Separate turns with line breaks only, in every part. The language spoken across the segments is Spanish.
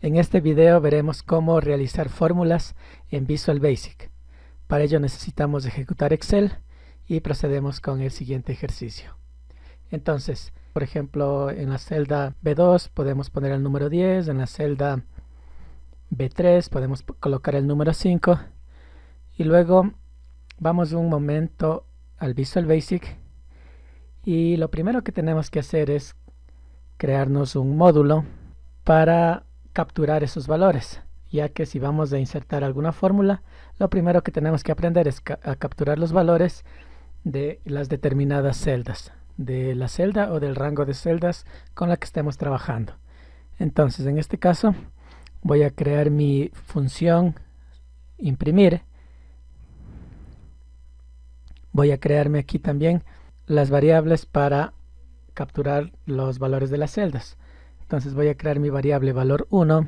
En este video veremos cómo realizar fórmulas en Visual Basic. Para ello necesitamos ejecutar Excel y procedemos con el siguiente ejercicio. Entonces, por ejemplo, en la celda B2 podemos poner el número 10, en la celda B3 podemos colocar el número 5 y luego vamos un momento al Visual Basic y lo primero que tenemos que hacer es crearnos un módulo para capturar esos valores, ya que si vamos a insertar alguna fórmula, lo primero que tenemos que aprender es a capturar los valores de las determinadas celdas, de la celda o del rango de celdas con la que estemos trabajando. Entonces, en este caso, voy a crear mi función imprimir. Voy a crearme aquí también las variables para capturar los valores de las celdas. Entonces voy a crear mi variable valor 1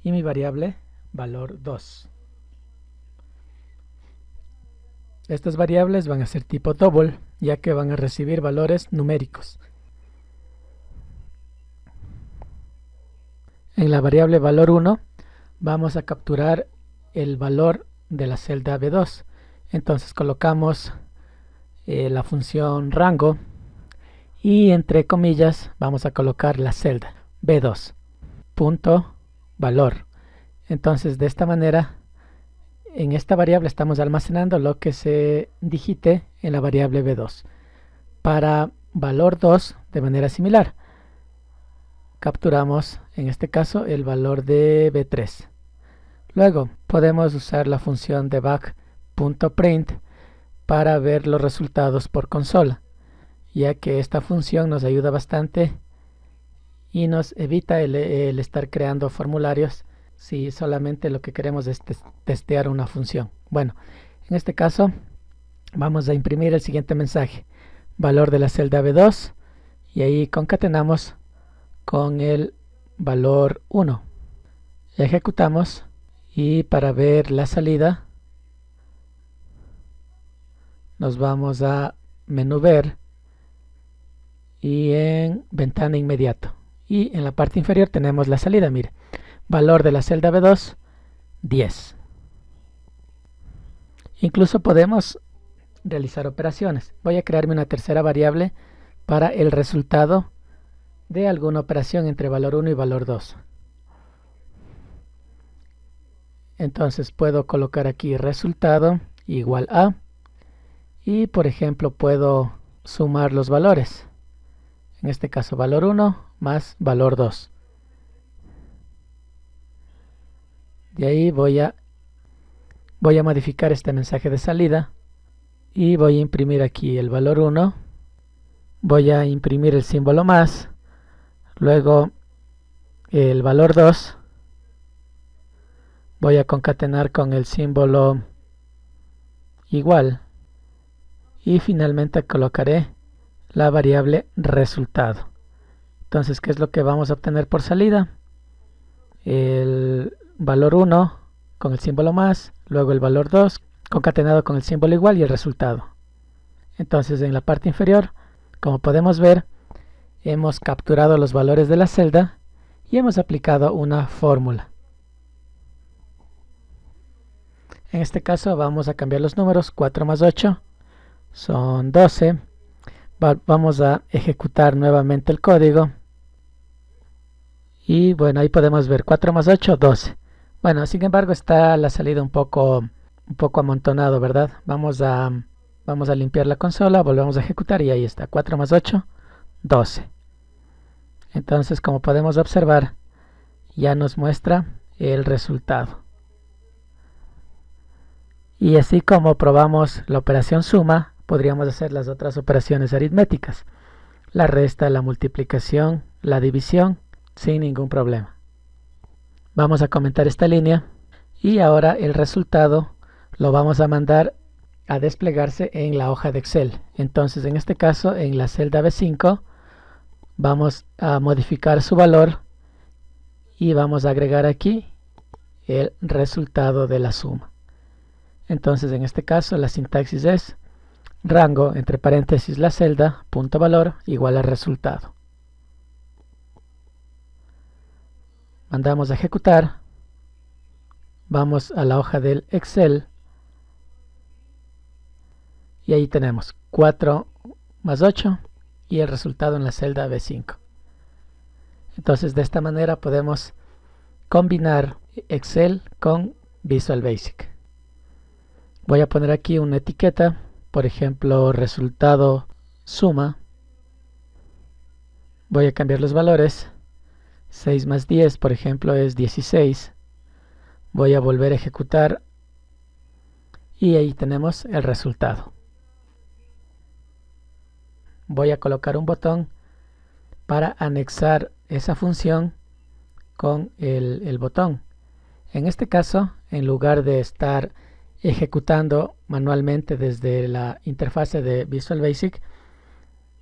y mi variable valor 2. Estas variables van a ser tipo double, ya que van a recibir valores numéricos. En la variable valor 1 vamos a capturar el valor de la celda B2. Entonces colocamos la función rango y entre comillas vamos a colocar la celda B2 punto valor. Entonces de esta manera en esta variable estamos almacenando lo que se digite en la variable B2. Para valor 2 de manera similar capturamos en este caso el valor de B3. Luego podemos usar la función debug.print para ver los resultados por consola, ya que esta función nos ayuda bastante y nos evita el estar creando formularios si solamente lo que queremos es testear una función. Bueno, en este caso vamos a imprimir el siguiente mensaje: valor de la celda B2, y ahí concatenamos con el valor 1. Ejecutamos y para ver la salida nos vamos a menú ver y en ventana inmediato, y en la parte inferior tenemos la salida. Mire, valor de la celda B2 10. Incluso podemos realizar operaciones. Voy a crearme una tercera variable para el resultado de alguna operación entre valor 1 y valor 2. Entonces puedo colocar aquí resultado igual a, y por ejemplo puedo sumar los valores. En este caso valor 1 más valor 2. De ahí voy a modificar este mensaje de salida y voy a imprimir aquí el valor 1. Voy a imprimir el símbolo más, luego el valor 2. Voy a concatenar con el símbolo igual y finalmente colocaré la variable resultado. Entonces, ¿qué es lo que vamos a obtener por salida? El valor 1 con el símbolo más, luego el valor 2 concatenado con el símbolo igual y el resultado. Entonces, en la parte inferior, como podemos ver, hemos capturado los valores de la celda y hemos aplicado una fórmula. En este caso vamos a cambiar los números. 4 más 8 son 12. Vamos a ejecutar nuevamente el código. Y bueno, ahí podemos ver 4 más 8, 12. Bueno, sin embargo está la salida un poco amontonado, ¿verdad? Vamos a limpiar la consola, volvemos a ejecutar y ahí está, 4 más 8, 12. Entonces, como podemos observar, ya nos muestra el resultado. Y así como probamos la operación suma, podríamos hacer las otras operaciones aritméticas: la resta, la multiplicación, la división, sin ningún problema. Vamos a comentar esta línea y ahora el resultado lo vamos a mandar a desplegarse en la hoja de Excel. Entonces, en este caso, en la celda B5 vamos a modificar su valor y vamos a agregar aquí el resultado de la suma. Entonces, en este caso la sintaxis es rango entre paréntesis la celda punto valor igual al resultado. mandamos a ejecutar, vamos a la hoja del Excel y ahí tenemos 4 más 8 y el resultado en la celda B5. Entonces de esta manera podemos combinar Excel con Visual Basic. Voy a poner aquí una etiqueta, por ejemplo resultado suma. Voy a cambiar los valores. 6 más 10 por ejemplo es 16. Voy a volver a ejecutar y ahí tenemos el resultado. Voy a colocar un botón para anexar esa función con el botón. En este caso, en lugar de estar ejecutando manualmente desde la interfase de Visual Basic,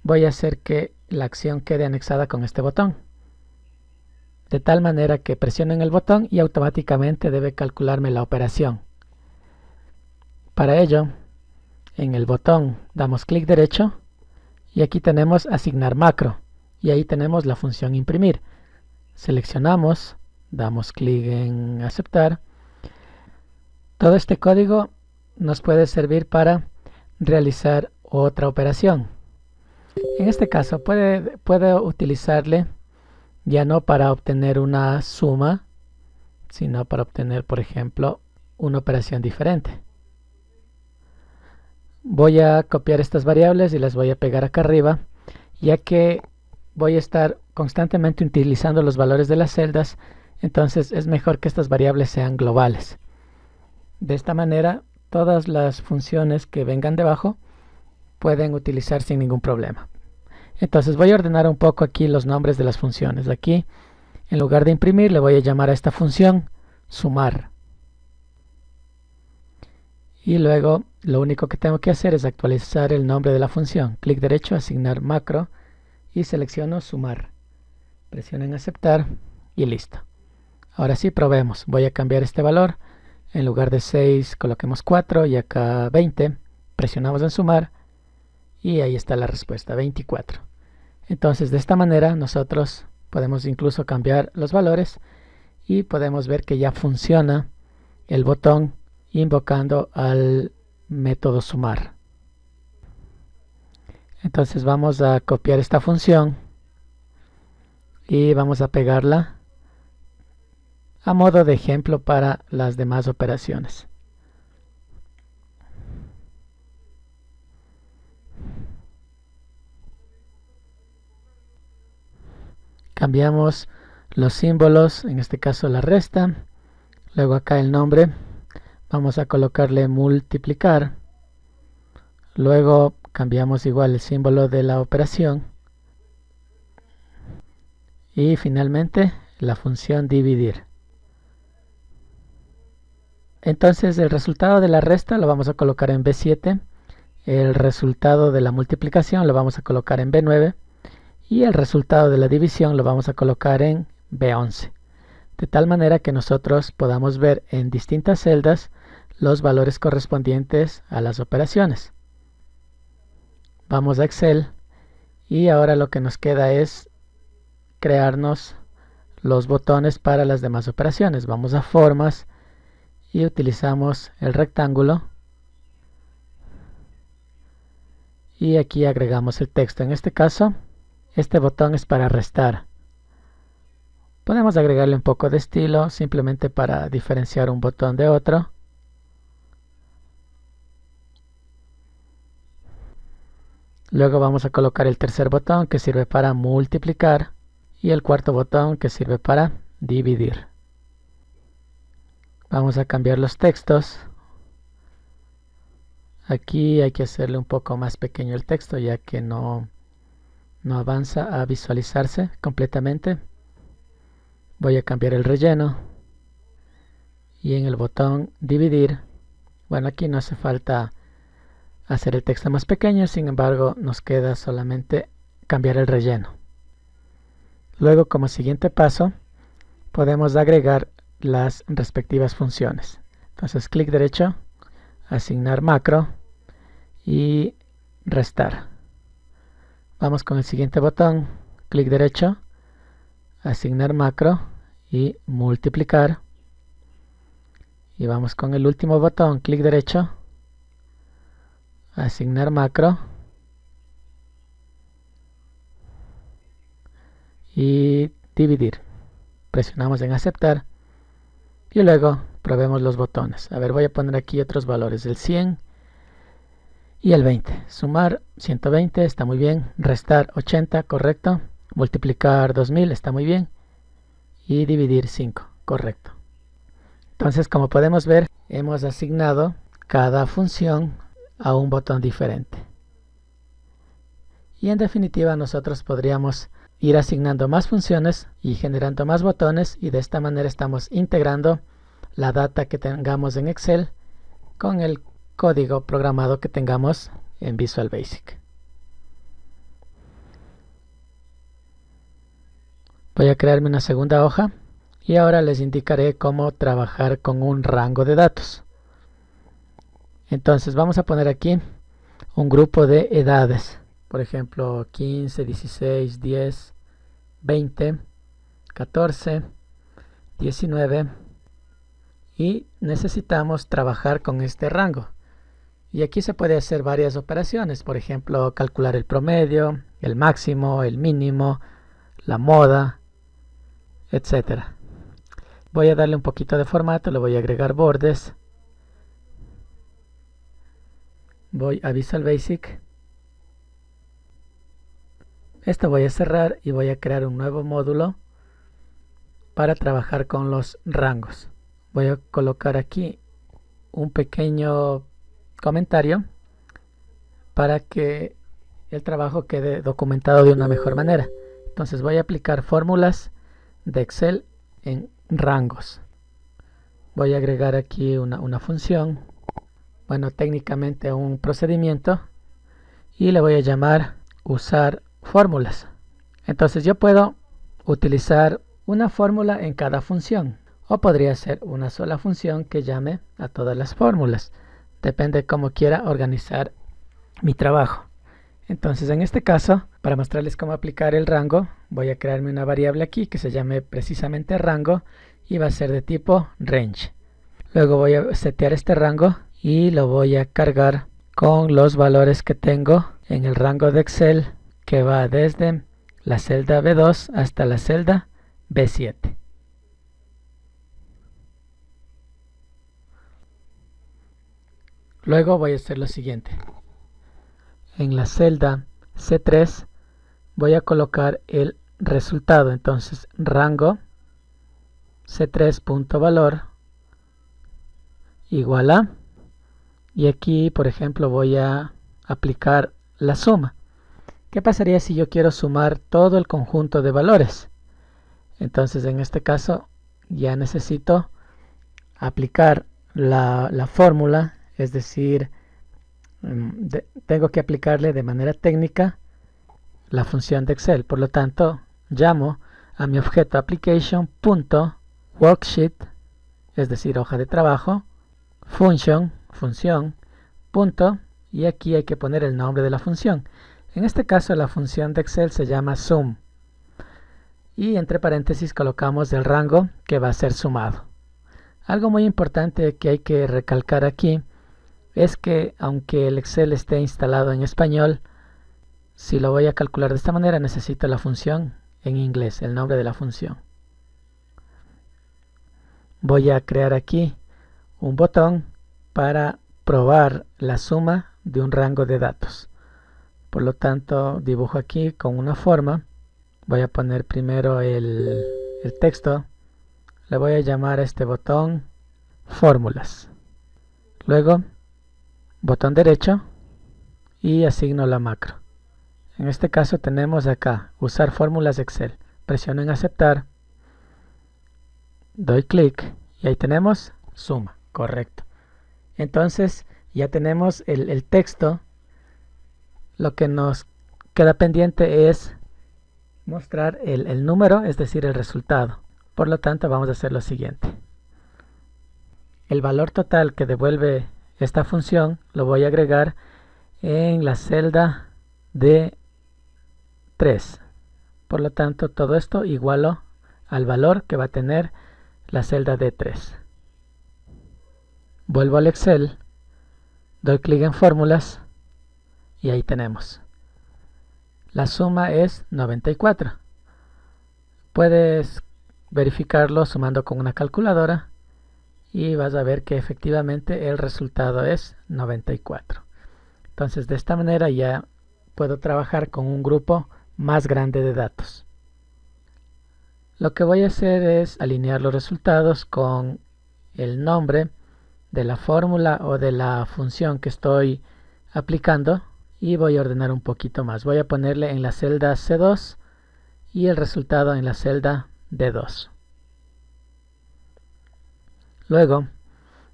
voy a hacer que la acción quede anexada con este botón. De tal manera que presionen el botón y automáticamente debe calcularme la operación. Para ello, en el botón damos clic derecho y aquí tenemos asignar macro y ahí tenemos la función imprimir. Seleccionamos, damos clic en aceptar. Todo este código nos puede servir para realizar otra operación. En este caso puede utilizarle ya no para obtener una suma, sino para obtener, por ejemplo, una operación diferente. Voy a copiar estas variables y las voy a pegar acá arriba, ya que voy a estar constantemente utilizando los valores de las celdas, entonces es mejor que estas variables sean globales. De esta manera, todas las funciones que vengan debajo pueden utilizar sin ningún problema. Entonces voy a ordenar un poco aquí los nombres de las funciones. Aquí, en lugar de imprimir, le voy a llamar a esta función sumar. Y luego, lo único que tengo que hacer es actualizar el nombre de la función. Clic derecho, asignar macro y selecciono sumar. Presiono en aceptar y listo. Ahora sí, probemos. Voy a cambiar este valor. En lugar de 6, coloquemos 4 y acá 20. Presionamos en sumar y ahí está la respuesta, 24. Entonces, de esta manera nosotros podemos incluso cambiar los valores y podemos ver que ya funciona el botón invocando al método sumar. Entonces vamos a copiar esta función y vamos a pegarla a modo de ejemplo para las demás operaciones. Cambiamos los símbolos, en este caso la resta, luego acá el nombre, vamos a colocarle multiplicar, luego cambiamos igual el símbolo de la operación y finalmente la función dividir. Entonces el resultado de la resta lo vamos a colocar en B7, el resultado de la multiplicación lo vamos a colocar en B9 y el resultado de la división lo vamos a colocar en B11. De tal manera que nosotros podamos ver en distintas celdas los valores correspondientes a las operaciones. Vamos a Excel y ahora lo que nos queda es crearnos los botones para las demás operaciones. Vamos a formas y utilizamos el rectángulo y aquí agregamos el texto. En este caso, este botón es para restar. Podemos agregarle un poco de estilo simplemente para diferenciar un botón de otro. Luego vamos a colocar el tercer botón que sirve para multiplicar y el cuarto botón que sirve para dividir. Vamos a cambiar los textos. Aquí hay que hacerle un poco más pequeño el texto ya que no avanza a visualizarse completamente. Voy a cambiar el relleno y en el botón dividir, bueno, aquí no hace falta hacer el texto más pequeño, sin embargo nos queda solamente cambiar el relleno. Luego, como siguiente paso, podemos agregar las respectivas funciones. Entonces clic derecho, asignar macro y restar. Vamos con el siguiente botón, clic derecho, asignar macro y multiplicar. Y vamos con el último botón, clic derecho, asignar macro y dividir. Presionamos en aceptar y luego probemos los botones. A ver, voy a poner aquí otros valores, el 100 y el 20. Sumar 120 está muy bien, restar 80, correcto, multiplicar 2000 está muy bien y dividir 5, correcto. Entonces, como podemos ver, hemos asignado cada función a un botón diferente. Y en definitiva, nosotros podríamos ir asignando más funciones y generando más botones, y de esta manera estamos integrando la data que tengamos en Excel con el código programado que tengamos en Visual Basic. Voy a crearme una segunda hoja y ahora les indicaré cómo trabajar con un rango de datos. Entonces vamos a poner aquí un grupo de edades, por ejemplo 15, 16, 10, 20, 14, 19, y necesitamos trabajar con este rango. Y aquí se puede hacer varias operaciones, por ejemplo calcular el promedio, el máximo, el mínimo, la moda, etcétera. Voy a darle un poquito de formato, le voy a agregar bordes. Voy a Visual Basic. Esto voy a cerrar y voy a crear un nuevo módulo para trabajar con los rangos. Voy a colocar aquí un pequeño comentario para que el trabajo quede documentado de una mejor manera. Entonces voy a aplicar fórmulas de Excel en rangos. Voy a agregar aquí una función, bueno, técnicamente un procedimiento, y le voy a llamar usar fórmulas. Entonces yo puedo utilizar una fórmula en cada función, o podría ser una sola función que llame a todas las fórmulas. Depende de cómo quiera organizar mi trabajo. Entonces en este caso, para mostrarles cómo aplicar el rango, voy a crearme una variable aquí que se llame precisamente rango y va a ser de tipo range. Luego voy a setear este rango y lo voy a cargar con los valores que tengo en el rango de Excel, que va desde la celda B2 hasta la celda B7. Luego voy a hacer lo siguiente. En la celda C3 voy a colocar el resultado. Entonces rango C3.valor igual a, y aquí por ejemplo voy a aplicar la suma. ¿Qué pasaría si yo quiero sumar todo el conjunto de valores? Entonces en este caso ya necesito aplicar la fórmula, es decir, tengo que aplicarle de manera técnica la función de Excel. Por lo tanto, llamo a mi objeto application.worksheet, es decir, hoja de trabajo, función, punto, y aquí hay que poner el nombre de la función. En este caso la función de Excel se llama sum, y entre paréntesis colocamos el rango que va a ser sumado. Algo muy importante que hay que recalcar aquí es que aunque el Excel esté instalado en español, si lo voy a calcular de esta manera necesito la función en inglés, el nombre de la función. Voy a crear aquí un botón para probar la suma de un rango de datos. Por lo tanto, dibujo aquí con una forma. Voy a poner primero el texto. Le voy a llamar a este botón fórmulas. Luego, botón derecho y asigno la macro. En este caso tenemos acá, usar fórmulas de Excel. Presiono en aceptar. Doy clic y ahí tenemos suma. Correcto. Entonces ya tenemos el texto. Lo que nos queda pendiente es mostrar el número, es decir, el resultado. Por lo tanto, vamos a hacer lo siguiente. El valor total que devuelve esta función lo voy a agregar en la celda de 3. Por lo tanto, todo esto igualo al valor que va a tener la celda D3. Vuelvo al Excel, doy clic en fórmulas y ahí tenemos. La suma es 94. Puedes verificarlo sumando con una calculadora y vas a ver que efectivamente el resultado es 94. Entonces de esta manera ya puedo trabajar con un grupo más grande de datos. Lo que voy a hacer es alinear los resultados con el nombre de la fórmula o de la función que estoy aplicando y voy a ordenar un poquito más. Voy a ponerle en la celda C2 y el resultado en la celda D2. Luego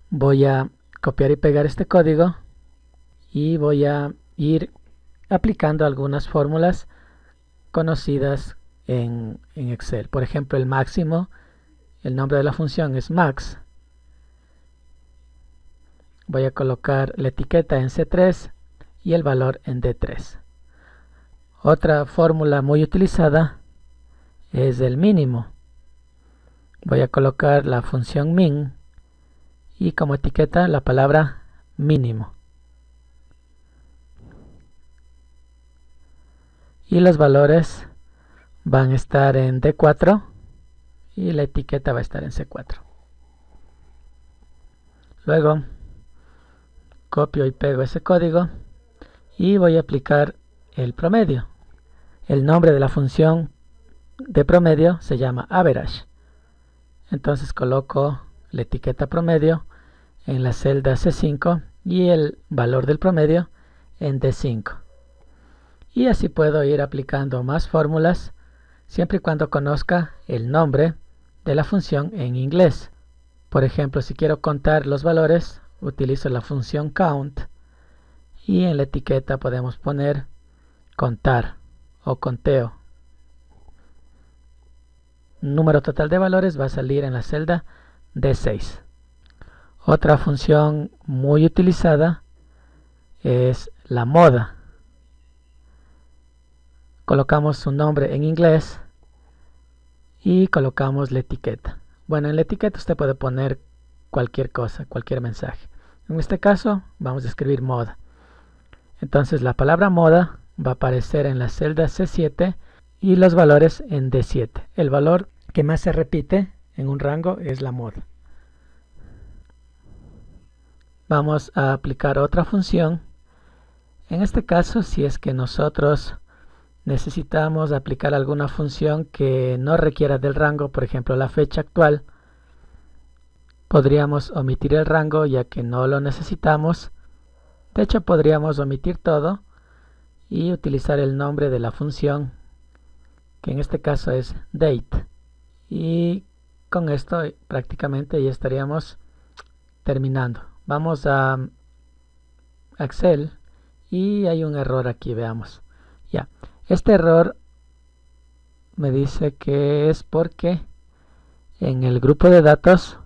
voy a copiar y pegar este código y voy a ir aplicando algunas fórmulas conocidas en Excel. Por ejemplo, el máximo, el nombre de la función es max. Voy a colocar la etiqueta en C3 y el valor en D3. Otra fórmula muy utilizada es el mínimo. Voy a colocar la función min y como etiqueta la palabra mínimo. Y los valores van a estar en D4 y la etiqueta va a estar en C4. Luego copio y pego ese código y voy a aplicar el promedio. El nombre de la función de promedio se llama average. Entonces coloco la etiqueta promedio en la celda C5 y el valor del promedio en D5. Y así puedo ir aplicando más fórmulas siempre y cuando conozca el nombre de la función en inglés. Por ejemplo, si quiero contar los valores, utilizo la función count y en la etiqueta podemos poner contar o conteo. Número total de valores va a salir en la celda D6. Otra función muy utilizada es la moda. Colocamos su nombre en inglés y colocamos la etiqueta. Bueno, en la etiqueta usted puede poner cualquier cosa, cualquier mensaje. En este caso vamos a escribir moda. Entonces la palabra moda va a aparecer en la celda C7 y los valores en D7. El valor que más se repite en un rango es la moda. Vamos a aplicar otra función. En este caso, si es que nosotros necesitamos aplicar alguna función que no requiera del rango, por ejemplo la fecha actual, podríamos omitir el rango ya que no lo necesitamos. De hecho, podríamos omitir todo y utilizar el nombre de la función, que en este caso es date. Y con esto prácticamente ya estaríamos terminando. Vamos a Excel y hay un error aquí, veamos. Ya, este error me dice que es porque en el grupo de datos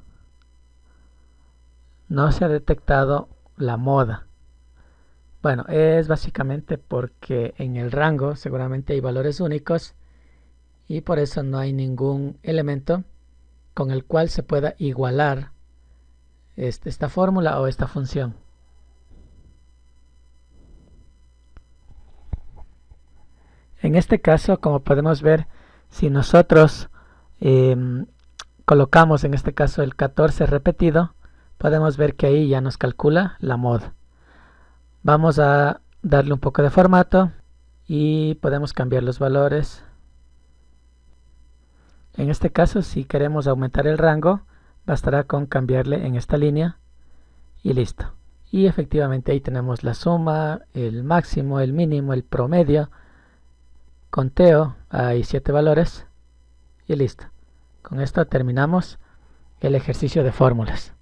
no se ha detectado la moda. Bueno, es básicamente porque en el rango seguramente hay valores únicos y por eso no hay ningún elemento con el cual se pueda igualar esta fórmula o esta función. En este caso, como podemos ver, si nosotros colocamos en este caso el 14 repetido, podemos ver que ahí ya nos calcula la moda. Vamos a darle un poco de formato y podemos cambiar los valores. En este caso, si queremos aumentar el rango, bastará con cambiarle en esta línea y listo. Y efectivamente ahí tenemos la suma, el máximo, el mínimo, el promedio, conteo, hay 7 valores y listo. Con esto terminamos el ejercicio de fórmulas.